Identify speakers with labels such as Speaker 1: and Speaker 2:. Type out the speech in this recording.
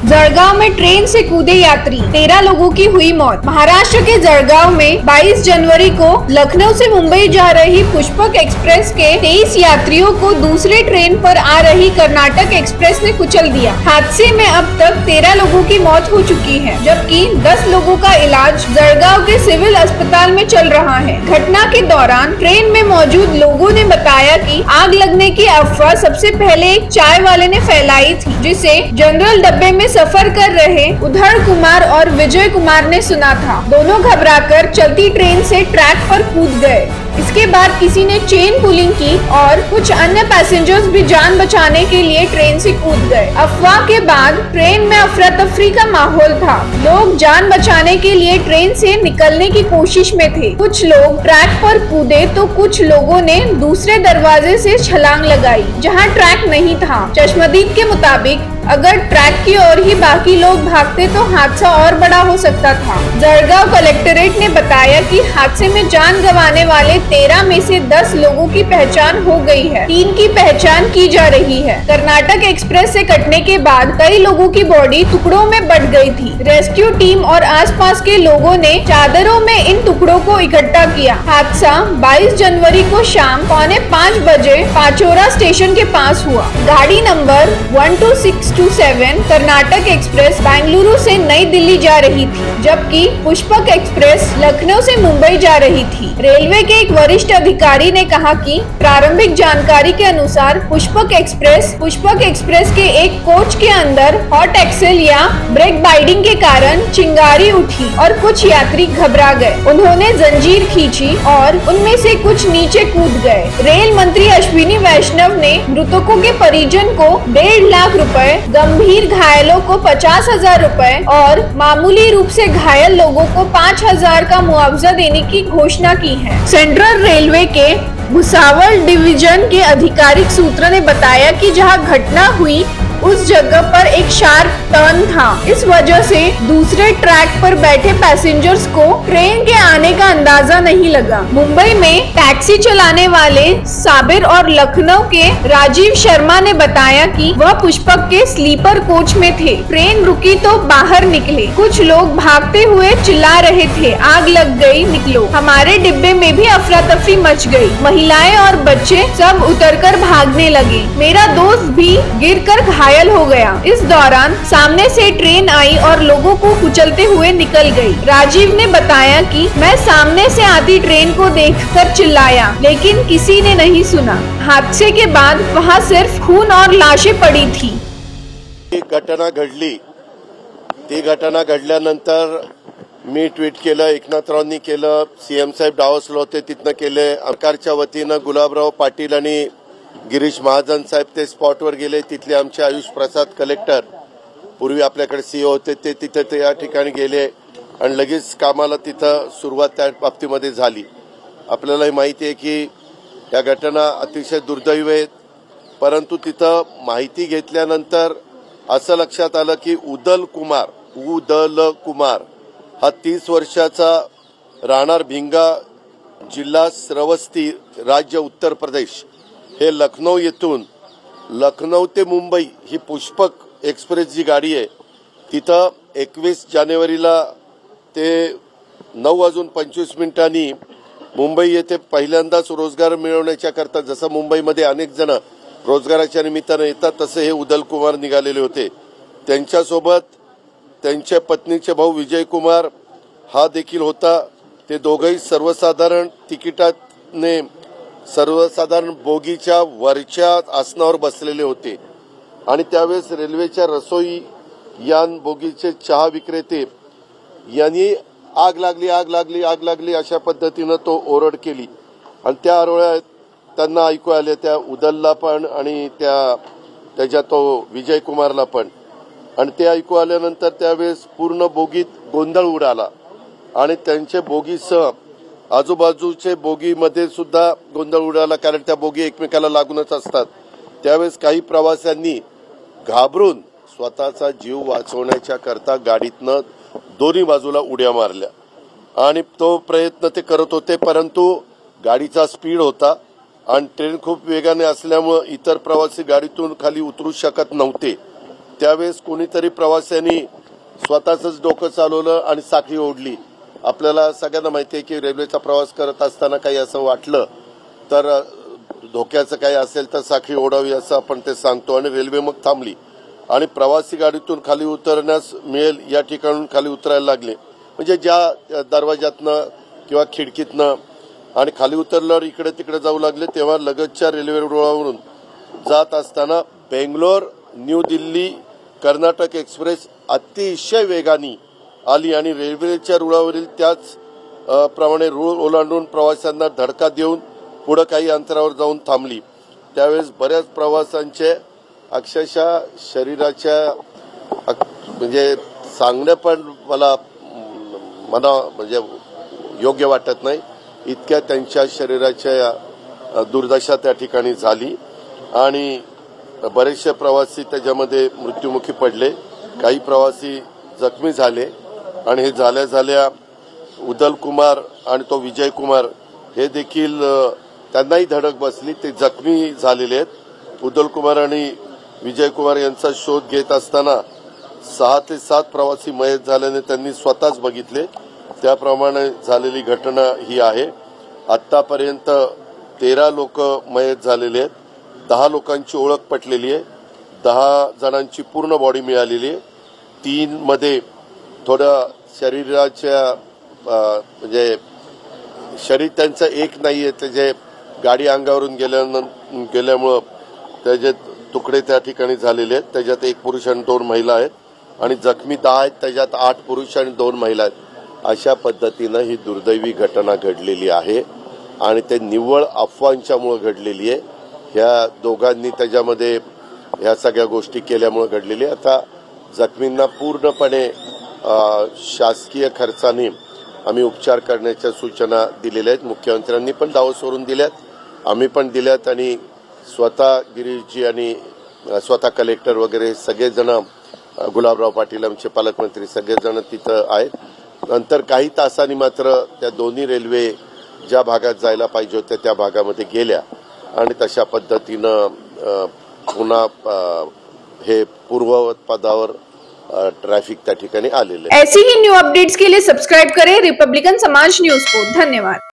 Speaker 1: जळगांव में ट्रेन से कूदे यात्री, 13 लोगों की हुई मौत। महाराष्ट्र के जळगांव में 22 जनवरी को लखनऊ से मुंबई जा रही पुष्पक एक्सप्रेस के 23 यात्रियों को दूसरे ट्रेन पर आ रही कर्नाटक एक्सप्रेस ने कुचल दिया। हादसे में अब तक 13 लोगों की मौत हो चुकी है, जबकि 10 लोगों का इलाज जळगांव के सिविल अस्पताल में चल रहा है। घटना के दौरान ट्रेन में मौजूद लोगों ने बताया कि आग लगने की अफवाह सबसे पहले एक चाय वाले ने फैलाई थी, जिसे जनरल डब्बे में सफर कर रहे उधर कुमार और विजय कुमार ने सुना था। दोनों घबराकर चलती ट्रेन से ट्रैक पर कूद गए। इसके बाद किसी ने चेन पुलिंग की और कुछ अन्य पैसेंजर्स भी जान बचाने के लिए ट्रेन से कूद गए। अफवाह के बाद ट्रेन में अफरा तफरी का माहौल था। लोग जान बचाने के लिए ट्रेन से निकलने की कोशिश में थे। कुछ लोग ट्रैक पर कूदे तो कुछ लोगों ने दूसरे दरवाजे से छलांग लगाई, जहां ट्रैक नहीं था। चश्मदीद के मुताबिक अगर ट्रैक की ओर ही बाकी लोग भागते तो हादसा और बड़ा हो सकता था। जळगांव कलेक्टरेट ने बताया कि हादसे में जान गंवाने वाले 13 में से 10 लोगों की पहचान हो गई है, 3 की पहचान की जा रही है। कर्नाटक एक्सप्रेस से कटने के बाद कई लोगों की बॉडी टुकड़ों में बट गई थी। रेस्क्यू टीम और आसपास के लोगों ने चादरों में इन टुकड़ों को इकट्ठा किया। हादसा 22 जनवरी को शाम 4:45 बजे पाचोरा स्टेशन के पास हुआ। गाड़ी नंबर 12627 कर्नाटक एक्सप्रेस बेंगलुरु से नई दिल्ली जा रही थी, जबकि पुष्पक एक्सप्रेस लखनऊ से मुंबई जा रही थी। रेलवे के एक वरिष्ठ अधिकारी ने कहा कि प्रारंभिक जानकारी के अनुसार पुष्पक एक्सप्रेस के एक कोच के अंदर हॉट एक्सेल या ब्रेक बाइडिंग के कारण चिंगारी उठी और कुछ यात्री घबरा गए। उन्होंने जंजीर खींची और उनमें से कुछ नीचे कूद गए। रेल मंत्री अश्विनी वैष्णव ने मृतकों के परिजन को 1.5 लाख रुपए, गंभीर घायलों को 50,000 रुपए और मामूली रूप से घायल लोगों को 5,000 का मुआवजा देने की घोषणा की है। सेंट्रल रेलवे के भुसावल डिवीजन के आधिकारिक सूत्र ने बताया कि जहां घटना हुई उस जगह पर एक शार्प टर्न था। इस वजह से दूसरे ट्रैक पर बैठे पैसेंजर्स को ट्रेन के आने का अंदाजा नहीं लगा। मुंबई में टैक्सी चलाने वाले साबिर और लखनऊ के राजीव शर्मा ने बताया कि वह पुष्पक के स्लीपर कोच में थे। ट्रेन रुकी तो बाहर निकले। कुछ लोग भागते हुए चिल्ला रहे थे, आग लग गई, निकलो। हमारे डिब्बे में भी अफरा तफरी मच गई। महिलाएं और बच्चे सब उतरकर भागने लगे। मेरा दोस्त भी गिरकर घायल हो गया। इस दौरान सामने से ट्रेन आई और लोगों को कुचलते हुए निकल गई। राजीव ने बताया कि मैं सामने से आती ट्रेन को देखकर चिल्लाया, लेकिन किसी ने नहीं सुना। हादसे के बाद वहां सिर्फ खून और लाशें पड़ी थी।
Speaker 2: घटना घडली, ती घटना घडल्यानंतर मी ट्विट केलं, एकनाथरावांनी केलं, सीएम साहेब डावसले होते तिथनं केले। सरकारच्या वतीनं गुलाबराव पाटील आणि गिरीश महाजन साहेब ते स्पॉटवर गेले। तिथले आमचे आयुष प्रसाद कलेक्टर, पूर्वी आपल्याकडे सीओ होते, ते तिथे त्या ठिकाणी गेले आणि लगेच कामाला तिथं सुरुवात त्या बाबतीमध्ये झाली। आपल्यालाही माहिती आहे की या घटना अतिशय दुर्दैवी आहेत, परंतु तिथं माहिती घेतल्यानंतर असं लक्षात आलं की उदल कुमार हा 30 वर्षाचा, राहणार भिंगा, जिल्हा श्रावस्ती, राज्य उत्तर प्रदेश, हे लखनौ येथून लखनौ ते मुंबई ही पुष्पक एक्सप्रेस जी गाडी आहे तिथं 21 जानेवारीला ते 9:25 मुंबई येथे पहिल्यांदाच रोजगार मिळवण्याच्या करता, जसं मुंबईमध्ये अनेक जण रोजगाराच्या निमित्ताने येतात तसे हे उदल कुमार निघालेले होते। त्यांच्यासोबत त्यांच्या पत्नीचे भाऊ विजय कुमार हा देखील होता। ते दोघेही सर्वसाधारण तिकिटाने सर्वसाधारण बोगीच्या वरच्या आसनावर बसलेले होते आणि त्यावेळेस रेल्वेच्या रसोई यान बोगीचे चहा विक्रेते यांनी आग लागली अशा पद्धतीनं तो ओरड केली आणि त्या आरोळ्यात त्यांना ऐकू आले, त्या उदलला पण आणि त्याच्या तो विजय कुमारला पण। आणि ते ऐकू आल्यानंतर त्यावेळेस पूर्ण बोगीत गोंधळ उडाला आणि त्यांचे बोगीसह आजूबाजूचे बोगीमध्ये सुद्धा गोंधळ उडाला, कारण त्या बोगी एकमेकाला लागूनच असतात। त्यावेळेस काही प्रवाशांनी घाबरून स्वतःचा जीव वाचवण्याच्या करता गाडीतनं दोन्ही बाजूला उड्या मारल्या आणि तो प्रयत्न ते करत होते, परंतु गाडीचा स्पीड होता आणि ट्रेन खूप वेगाने असल्यामुळे इतर प्रवासी गाडीतून खाली उतरू शकत नव्हते त्यावेळेस कोणीतरी प्रवाशांनी स्वतःच डोकं चालवलं आणि साखळी ओढली। आपल्याला सगळ्यांना माहिती आहे की रेल्वेचा प्रवास करत असताना काही असं वाटलं तर धोक्याचं काही असेल तर साखळी ओढावी असं आपण ते सांगतो आणि रेल्वे मग थांबली आणि प्रवासी गाडीतून खाली उतरण्यास मिळेल या ठिकाणून खाली उतरायला लागले। म्हणजे ज्या दरवाजातनं किंवा खिडकीतनं आणि खाली उतरल्यावर इकडे तिकडे जाऊ लागले तेव्हा लगतच्या रेल्वे रुळावरून जात असताना बेंगलोर न्यू दिल्ली कर्नाटक एक्सप्रेस अतिशय वेगाने आली आणि रेल्वेच्या रुळावरील त्याच प्रमाणे रुळ ओलांडून प्रवाशांना धडका देऊन पुढे काही अंतरावर जाऊन थांबली। त्यावेळेस बऱ्याच प्रवाशांचे अक्षरशः शरीराच्या म्हणजे सांगणं पण मला म्हणजे योग्य वाटत नाही, इतक्या त्यांच्या शरीराच्या दुर्दशा त्या ठिकाणी झाली आणि बरेचसे प्रवासी त्याच्यामध्ये मृत्युमुखी पडले, काही प्रवासी जखमी झाले आणि हे झाल्या उदल कुमार आणि तो विजय कुमार हे देखील त्यांनाही धडक बसली, ते जखमी झालेले आहेत। उदल कुमार आणि विजय कुमार यांचा शोध घेत असताना 6 ते 7 प्रवासी मयत झाल्याने त्यांनी स्वतःच बघितले, त्याप्रमाणे झालेली घटना ही आहे। आतापर्यंत 13 लोक मयत झालेले आहेत, 10 लोकांची ओळख पटलेली आहे, 10 जणांची पूर्ण बॉडी मिळालेली आहे। 3 मध्ये थोडं शरीराच्या म्हणजे शरीर त्यांचं एक नाहीये, त्याचे गाडी अंगावरून गेल्यामुळं त्याचे तुकडे त्या ठिकाणी झालेले आहेत। त्याच्यात 1 पुरुष आणि 2 महिला आहेत आणि जखमी 10 आहेत, त्याच्यात 8 पुरुष आणि 2 महिला आहेत। अशा पद्धतीनं ही दुर्दैवी घटना घडलेली आहे आणि ते निव्वळ अफवांच्यामुळे घडलेली आहे। ह्या दोघांनी त्याच्यामध्ये ह्या सगळ्या गोष्टी केल्यामुळे घडलेली। आता जखमींना पूर्णपणे शासकीय खर्चाने आम्ही उपचार करण्याच्या सूचना दिलेल्या आहेत। मुख्यमंत्र्यांनी पण दावोसवरून दिल्यात, आम्ही पण दिल्यात आणि स्वतः गिरीशजी आणि स्वतः कलेक्टर वगैरे सगळेजण, गुलाबराव पाटील आमचे पालकमंत्री सगळेजण तिथं आहेत। नंतर काही तासांनी मात्र त्या दोन्ही रेल्वे ज्या भागात जायला पाहिजे होत्या त्या भागामध्ये गेल्या आणि तशा पद्धतीनं पुन्हा हे पूर्ववत पदावर ट्रैफिक त्या ठिकाणी आलेले।
Speaker 1: ऐसी ही न्यू अपडेट्स के लिए सब्सक्राइब करें रिपब्लिकन समाज न्यूज को। धन्यवाद।